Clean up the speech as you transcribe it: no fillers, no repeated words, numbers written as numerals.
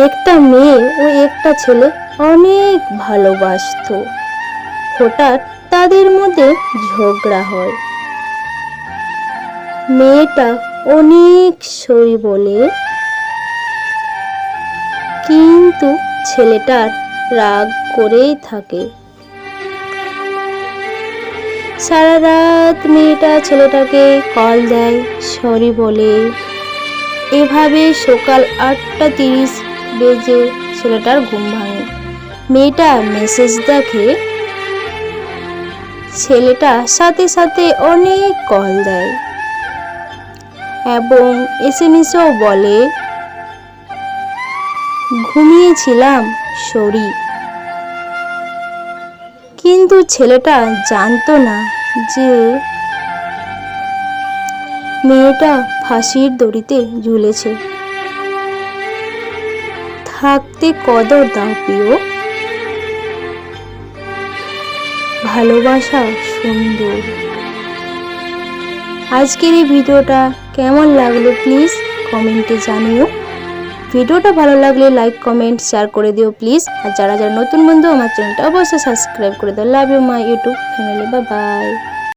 একটা মেয়ে ও একটা ছেলে অনেক ভালোবাসতো। হঠাৎ তাদের মধ্যে ঝগড়া হয়। মেয়েটা অনেক সই বলে, কিন্তু ছেলেটার রাগ করেই থাকে। সারা রাত মেয়েটা ছেলেটাকে কল দেয়, সরি বলে। এভাবে সকাল 8:30 বেজে ছেলেটার ঘুম ভাঙে। মেয়েটা মেসেজ দেখে, ছেলেটা সাথে সাথে অনেক কল দেয় এবং এসএমএসও বলে, ঘুমিয়েছিলাম, সরি। কিন্তু ছেলেটা জানতো না যে মেয়েটা ফাঁসির দড়িতে ঝুলেছে। থাকতে কদর দাও প্রিয়, ভালোবাসা সুন্দর। আজকের এই ভিডিওটা কেমন লাগলো প্লিজ কমেন্টে জানিও। ভিডিওটা ভালো লাগলে লাইক কমেন্ট শেয়ার করে দিও প্লিজ। আর যারা যারা নতুন বন্ধু আমার চ্যানেলটা অবশ্যই সাবস্ক্রাইব করে দাও। Love you my YouTube family, bye by.